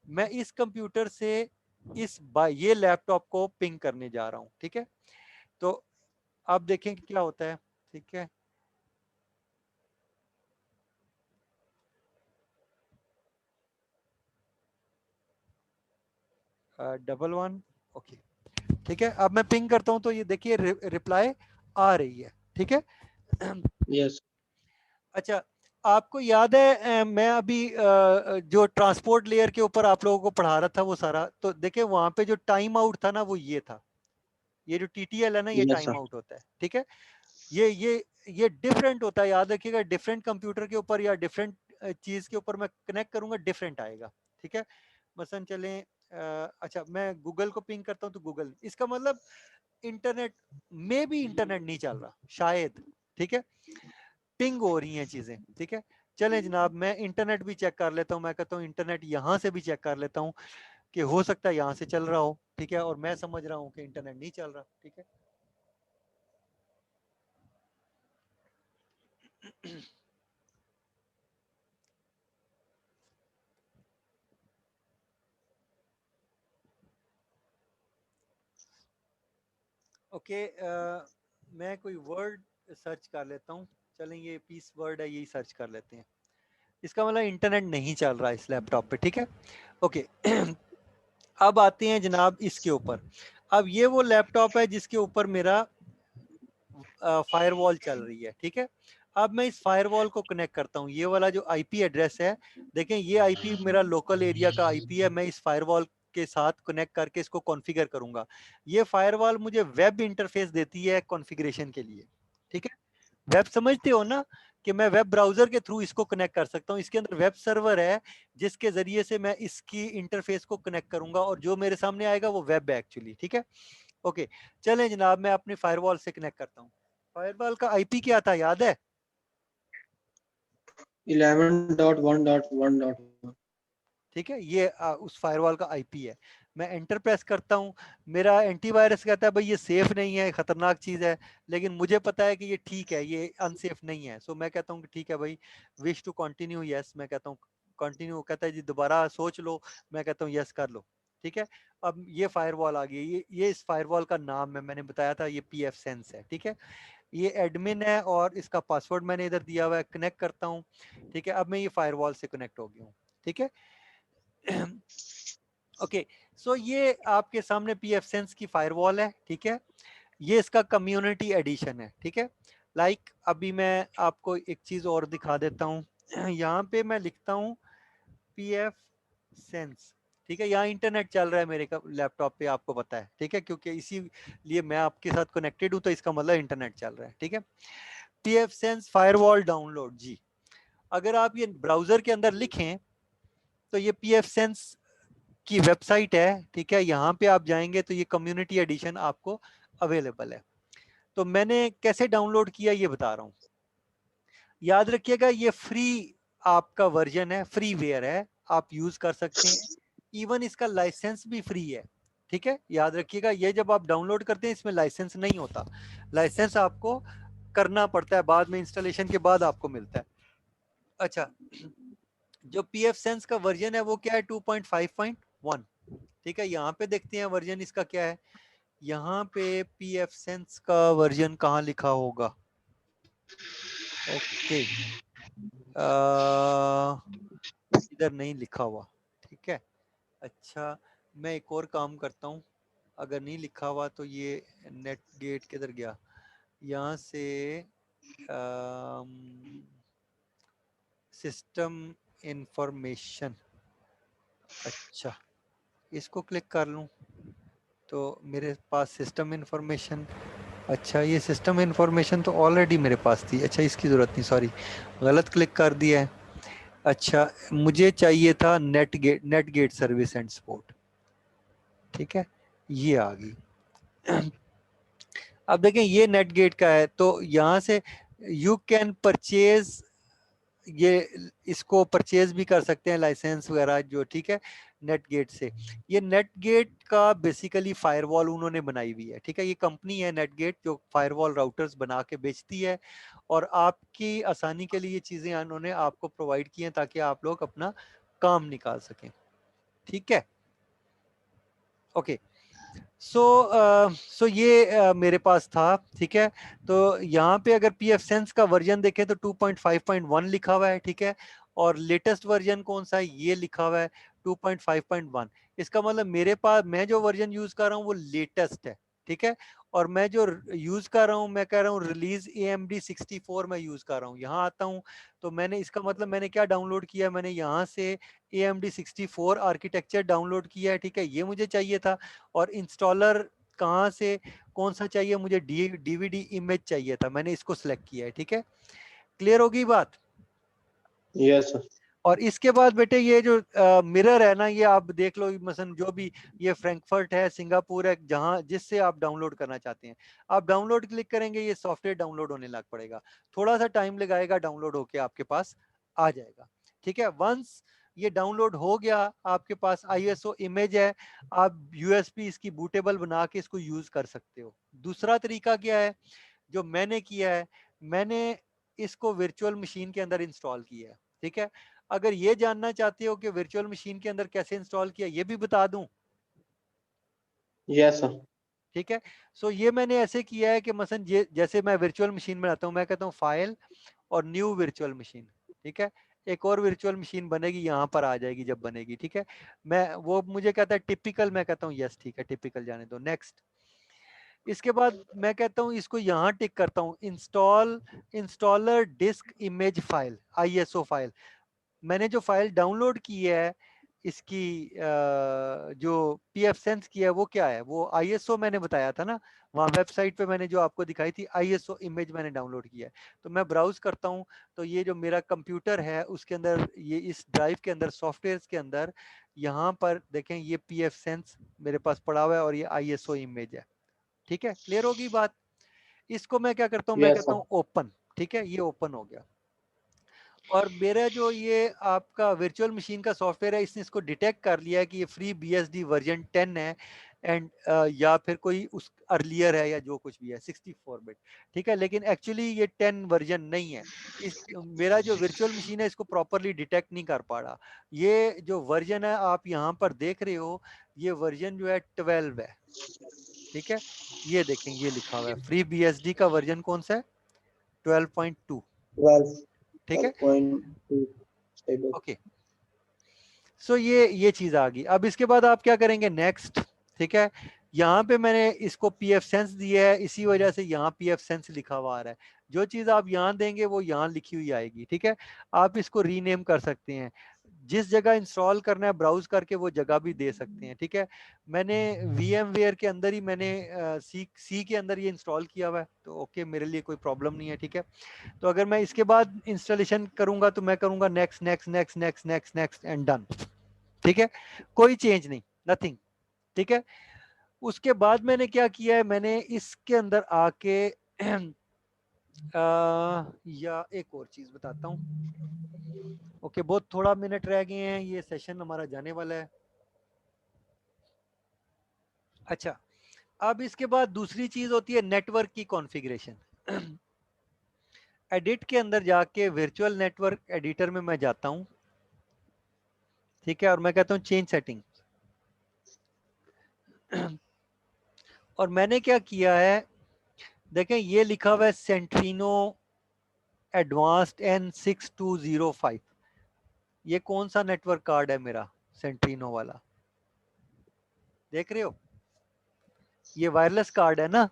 मैं इस कंप्यूटर से ये लैपटॉप को पिंग करने जा रहा हूं। ठीक है, तो आप देखें कि क्या होता है। ठीक है, 11, ओके। ठीक है, अब मैं पिंग करता हूं तो ये देखिए रिप्लाई आ रही है। ठीक है, यस। अच्छा, आपको याद है मैं अभी जो ट्रांसपोर्ट लेयर के ऊपर आप लोगों को पढ़ा रहा था वो सारा, तो देखिए वहां पे जो टाइम आउट था ना वो ये था, ये जो TTL है ना ये यस टाइम सर। आउट होता है। ठीक है, ये डिफरेंट होता है, याद रखिएगा, डिफरेंट कंप्यूटर के ऊपर या डिफरेंट चीज के ऊपर मैं कनेक्ट करूंगा डिफरेंट आएगा। ठीक है, मसलन चलें अच्छा मैं गूगल को पिंग करता हूँ तो गूगल, इसका मतलब इंटरनेट में भी इंटरनेट नहीं चल रहा शायद, ठीक है, पिंग हो रही हैं चीजें, ठीक है। चलें जनाब, मैं इंटरनेट भी चेक कर लेता हूँ, मैं कहता हूँ इंटरनेट यहाँ से भी चेक कर लेता हूँ कि हो सकता है यहाँ से चल रहा हो, ठीक है, और मैं समझ रहा हूँ कि इंटरनेट नहीं चल रहा, ठीक है। ओके मैं कोई वर्ड सर्च कर लेता हूँ, चलें ये पीस वर्ड है, यही सर्च कर लेते हैं। इसका मतलब इंटरनेट नहीं चल रहा इस लैपटॉप पे, ठीक है। ओके अब आते हैं जनाब इसके ऊपर। अब ये वो लैपटॉप है जिसके ऊपर मेरा फायरवॉल चल रही है, ठीक है। अब मैं इस फायरवॉल को कनेक्ट करता हूँ, ये वाला जो आईपी एड्रेस है, देखें ये आईपी मेरा लोकल एरिया का आईपी है, मैं इस फायरवॉल के साथ कनेक्ट करके इसको कॉन्फ़िगर करूंगा। ये फायरवॉल मुझे वेब इंटरफेस देती है कॉन्फ़िगरेशन के लिए, ठीक है। वेब समझते हो ना, कि मैं वेब ब्राउजर के थ्रू इसको कनेक्ट कर सकता हूँ, इसके अंदर वेब सर्वर है जिसके जरिए से मैं इसकी इंटरफेस को कनेक्ट करूंगा और जो मेरे सामने आएगा वो वेब है एक्चुअली, ठीक है। ओके चलें जनाब, मैं अपनी फायरवॉल से कनेक्ट करता हूँ। फायरवॉल का आईपी क्या था याद है? 11.1.1.1। ठीक है, ये उस फायरवॉल का आईपी है। मैं एंटर प्रेस करता हूँ, मेरा एंटीवायरस कहता है भाई ये सेफ नहीं है, खतरनाक चीज है, लेकिन मुझे पता है कि ये ठीक है, ये अनसेफ नहीं है। सो मैं कहता हूँ कि ठीक है भाई, विश टू कंटिन्यू, यस मैं कहता हूँ कंटिन्यू, कहता है जी दोबारा सोच लो, मैं कहता हूँ यस कर लो, ठीक है। अब ये फायरवॉल आ गई, ये इस फायरवॉल का नाम है, मैंने बताया था ये पीएफ सेंस है, ठीक है। ये एडमिन है और इसका पासवर्ड मैंने इधर दिया हुआ है, कनेक्ट करता हूँ, ठीक है। अब मैं ये फायरवॉल से कनेक्ट हो गया हूँ, ठीक है। ओके सो ये आपके सामने पीएफ सेंस की फायरवॉल है, ठीक है। ये इसका कम्युनिटी एडिशन है, ठीक है। लाइक अभी मैं आपको एक चीज और दिखा देता हूँ यहाँ पे मैं लिखता हूँ पीएफ सेंस, ठीक है। यहाँ इंटरनेट चल रहा है मेरे लैपटॉप पे, आपको पता है, ठीक है, क्योंकि इसीलिए मैं आपके साथ कनेक्टेड हूँ, तो इसका मतलब इंटरनेट चल रहा है, ठीक है। पीएफ सेंस फायरवॉल डाउनलोड जी, अगर आप ये ब्राउजर के अंदर लिखें तो ये पीएफ सेंस की वेबसाइट है, ठीक है। यहाँ पे आप जाएंगे तो ये कम्युनिटी एडिशन आपको अवेलेबल है। तो मैंने कैसे डाउनलोड किया ये बता रहा हूँ। याद रखिएगा ये फ्री आपका वर्जन है, फ्री वेयर है, आप यूज कर सकते हैं, इवन इसका लाइसेंस भी फ्री है, ठीक है। याद रखिएगा ये जब आप डाउनलोड करते हैं इसमें लाइसेंस नहीं होता, लाइसेंस आपको करना पड़ता है, बाद में इंस्टॉलेशन के बाद आपको मिलता है। अच्छा, जो पीएफ सेंस का वर्जन है वो क्या है, 2.5.1, ठीक है। यहाँ पे देखते हैं वर्जन इसका क्या है, यहाँ पे पीएफ सेंस का वर्जन कहाँ लिखा होगा, ओके इधर नहीं लिखा हुआ, ठीक है। अच्छा मैं एक और काम करता हूँ, अगर नहीं लिखा हुआ तो ये नेट गेट किधर गया, यहाँ से सिस्टम इंफॉर्मेशन, अच्छा इसको क्लिक कर लूँ तो मेरे पास सिस्टम इंफॉर्मेशन, अच्छा ये सिस्टम इंफॉर्मेशन तो ऑलरेडी मेरे पास थी, अच्छा इसकी ज़रूरत नहीं, सॉरी गलत क्लिक कर दिया है। अच्छा मुझे चाहिए था net gate service and support, ठीक है, ये आ गई। अब देखें ये नेट गेट का है, तो यहाँ से यू कैन परचेज, ये इसको परचेज भी कर सकते हैं लाइसेंस वगैरह जो, ठीक है, नेट गेट से। ये नेट गेट का बेसिकली फायरवॉल उन्होंने बनाई हुई है, ठीक है। ये कंपनी है नेट गेट जो फायरवॉल राउटर्स बना के बेचती है, और आपकी आसानी के लिए ये चीजें उन्होंने आपको प्रोवाइड की हैं ताकि आप लोग अपना काम निकाल सकें, ठीक है। ओके सो ये मेरे पास था, ठीक है। तो यहाँ पे अगर पी एफ सेंस का वर्जन देखें तो 2.5.1 लिखा हुआ है, ठीक है, और लेटेस्ट वर्जन कौन सा है ये लिखा हुआ है 2.5.1। इसका मतलब मेरे पास मैं जो वर्जन यूज कर रहा हूँ वो लेटेस्ट है, ठीक है। और मैं जो यूज कर रहा हूँ, मैं कह रहा हूँ रिलीज AMD 64 मैं यूज कर रहा हूँ। यहाँ आता हूँ तो मैंने इसका मतलब मैंने क्या डाउनलोड किया, मैंने यहाँ से AMD 64 आर्किटेक्चर डाउनलोड किया है, ठीक है, ये मुझे चाहिए था। और इंस्टॉलर कहाँ से, कौन सा चाहिए मुझे, डीवीडी इमेज चाहिए था, मैंने इसको सिलेक्ट किया है, ठीक है। क्लियर होगी बात? Yes sir. और इसके बाद बेटे ये जो मिरर है ना, ये आप देख लो, मसलन जो भी ये फ्रैंकफर्ट है, सिंगापुर है, जहां जिससे आप डाउनलोड करना चाहते हैं, आप डाउनलोड क्लिक करेंगे, ये सॉफ्टवेयर डाउनलोड होने लग पड़ेगा। थोड़ा सा टाइम लगाएगा, डाउनलोड होके आपके पास आ जाएगा। ठीक है, वंस ये डाउनलोड हो गया, आपके पास आईएसओ इमेज है, आप यूएसबी इसकी बूटेबल बना के इसको यूज कर सकते हो। दूसरा तरीका क्या है जो मैंने किया है, मैंने इसको वर्चुअल मशीन के अंदर इंस्टॉल किया है। ठीक है, अगर ये जानना चाहते हो कि वर्चुअल मशीन के अंदर कैसे इंस्टॉल किया, ये भी बता दूं। Yes sir. ठीक है, सो ये मैंने ऐसे किया है कि मसलन ये जैसे मैं वर्चुअल मशीन बनाता हूँ, मैं कहता हूँ फाइल और न्यू वर्चुअल मशीन। ठीक है, एक और वर्चुअल मशीन बनेगी, यहाँ पर आ जाएगी जब बनेगी। ठीक है, मैं वो मुझे कहता है टिपिकल, मैं कहता हूँ यस ठीक है टिपिकल जाने दो, नेक्स्ट। इसके बाद मैं कहता हूँ इसको यहाँ टिक करता हूँ, installer disc image file, ISO file. मैंने जो फाइल डाउनलोड की है इसकी जो पीएफ सेंस की है, वो क्या है, वो आईएसओ मैंने बताया था ना, वहाँ वेबसाइट पे मैंने जो आपको दिखाई थी आईएसओ इमेज मैंने डाउनलोड किया है। तो मैं ब्राउज करता हूँ, तो ये जो मेरा कंप्यूटर है उसके अंदर, ये इस ड्राइव के अंदर, सॉफ्टवेयर के अंदर, यहाँ पर देखें ये पीएफ सेंस मेरे पास पड़ा हुआ है और ये आईएसओ इमेज है। ठीक है, क्लियर होगी बात। इसको मैं क्या करता हूँ, मैं यस कहता सर। हूँ ओपन। ठीक है, ये ओपन हो गया। और मेरा जो ये आपका वर्चुअल मशीन का सॉफ्टवेयर है, इसने इसको डिटेक्ट कर लिया है कि ये फ्री बीएसडी वर्जन 10 है, एंड या फिर कोई उस अर्लियर है या जो कुछ भी है 64 बिट। ठीक है, लेकिन एक्चुअली ये 10 वर्जन नहीं है। इस मेरा जो वर्चुअल मशीन है इसको प्रॉपरली डिटेक्ट नहीं कर पा रहा। ये जो वर्जन है आप यहाँ पर देख रहे हो, ये वर्जन जो है 12 है। ठीक है, ये देखें ये लिखा हुआ है फ्री बीएसडी का वर्जन कौन सा है, 12.2। 12 ठीक है, 12.2। ओके। सो ये चीज आ गई। अब इसके बाद आप क्या करेंगे, नेक्स्ट। ठीक है, यहाँ पे मैंने इसको पीएफ सेंस दिया है, इसी वजह से यहाँ पीएफ सेंस लिखा हुआ आ रहा है। जो चीज आप यहाँ देंगे वो यहाँ लिखी हुई आएगी। ठीक है, आप इसको रीनेम कर सकते हैं, जिस जगह इंस्टॉल करना है ब्राउज करके वो जगह भी दे सकते हैं। ठीक है, मैंने VMware के अंदर ही मैंने सी के अंदर ये इंस्टॉल किया हुआ है, तो ओके मेरे लिए कोई प्रॉब्लम नहीं है। ठीक है, तो अगर मैं इसके बाद इंस्टॉलेशन करूंगा तो मैं करूंगा next next next next next next and done. ठीक है, कोई चेंज नहीं, नथिंग। ठीक है, उसके बाद मैंने क्या किया है, मैंने इसके अंदर आके या एक और चीज बताता हूँ। ओके, बहुत थोड़ा मिनट रह गए हैं, ये सेशन हमारा जाने वाला है। अच्छा, अब इसके बाद दूसरी चीज होती है नेटवर्क की कॉन्फ़िगरेशन। एडिट के अंदर जाके वर्चुअल नेटवर्क एडिटर में मैं जाता हूँ। ठीक है, और मैं कहता हूँ चेंज सेटिंग। और मैंने क्या किया है, देखें ये लिखा हुआ है सेंट्रिनो एडवांस्ड N6205। ये कौन सा नेटवर्क कार्ड है मेरा, सेंट्रिनो वाला, देख रहे हो, ये वायरलेस कार्ड है ना।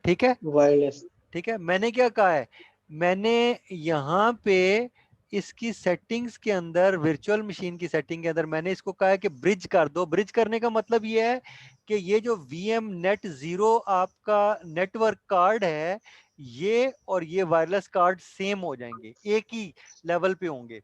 ठीक है, वायरलेस। ठीक है, मैंने क्या कहा है, मैंने यहाँ पे इसकी सेटिंग्स के अंदर, वर्चुअल मशीन की सेटिंग के अंदर मैंने इसको कहा है कि ब्रिज कर दो। ब्रिज करने का मतलब ये है कि ये जो VM नेट 0 आपका नेटवर्क कार्ड है, ये और ये वायरलेस कार्ड सेम हो जाएंगे, एक ही लेवल पे होंगे,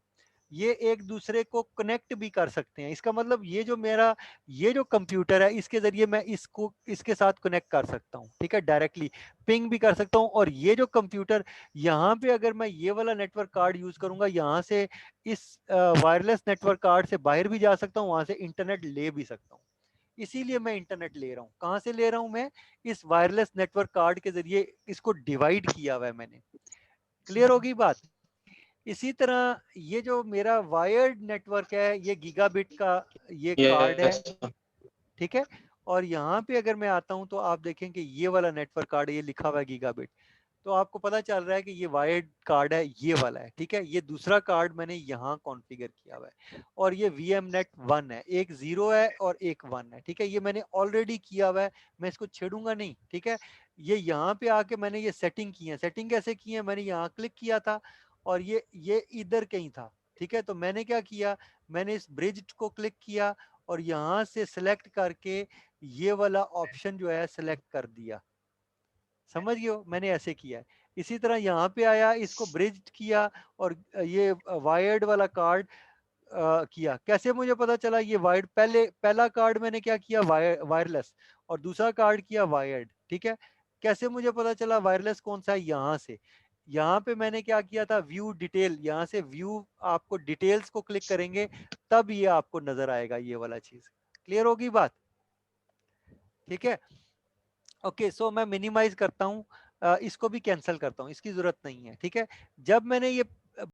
ये एक दूसरे को कनेक्ट भी कर सकते हैं। इसका मतलब ये जो मेरा ये जो कंप्यूटर है, इसके जरिए मैं इसको इसके साथ कनेक्ट कर सकता हूँ। ठीक है, डायरेक्टली पिंग भी कर सकता हूँ। और ये जो कंप्यूटर यहाँ पे, अगर मैं ये वाला नेटवर्क कार्ड यूज करूंगा, यहाँ से इस वायरलेस नेटवर्क कार्ड से बाहर भी जा सकता हूँ, वहां से इंटरनेट ले भी सकता हूँ। इसीलिए मैं इंटरनेट ले रहा हूँ। कहाँ से ले रहा हूँ मैं, इस वायरलेस नेटवर्क कार्ड के जरिए इसको डिवाइड किया हुआ है मैंने। क्लियर होगी बात। इसी तरह ये जो मेरा वायर्ड नेटवर्क है, ये गीगाबिट का ये कार्ड है। यस। ठीक है, और यहाँ पे अगर मैं आता हूँ तो आप देखें कि ये वाला नेटवर्क कार्ड है, ये लिखा हुआ है गीगाबिट। तो आपको पता चल रहा है कि ये वायर्ड कार्ड है, ये वाला है। ठीक है, ये दूसरा कार्ड मैंने यहाँ कॉन्फ़िगर किया हुआ है। और ये VMnet 1 है, एक 0 है और एक 1 है। ठीक है, ये मैंने ऑलरेडी किया हुआ है, मैं इसको छेड़ूंगा नहीं। ठीक है, ये यहाँ पे आके मैंने ये सेटिंग की है। सेटिंग कैसे की है, मैंने यहाँ क्लिक किया था और ये इधर कहीं था। ठीक है, तो मैंने क्या किया, मैंने इस ब्रिज को क्लिक किया और यहाँ से सिलेक्ट करके ये वाला ऑप्शन जो है सिलेक्ट कर दिया। समझ गए हो, मैंने ऐसे किया है। इसी तरह यहाँ पे आया, इसको ब्रिज किया और ये वायर्ड वाला कार्ड किया। कैसे मुझे पता चला ये वायर्ड? पहला कार्ड मैंने क्या किया, वायरलेस, और दूसरा कार्ड किया वायर्ड, ठीक है। कैसे मुझे पता चला वायरलेस कौन सा है? यहाँ से, यहाँ पे मैंने क्या किया था, व्यू डिटेल, यहाँ से व्यू, आपको डिटेल्स को क्लिक करेंगे तब ये आपको नजर आएगा ये वाला चीज। क्लियर होगी बात? ठीक है। ओके, सो मैं मिनिमाइज करता हूँ, इसको भी कैंसिल करता हूँ, इसकी जरूरत नहीं है, ठीक है। जब मैंने ये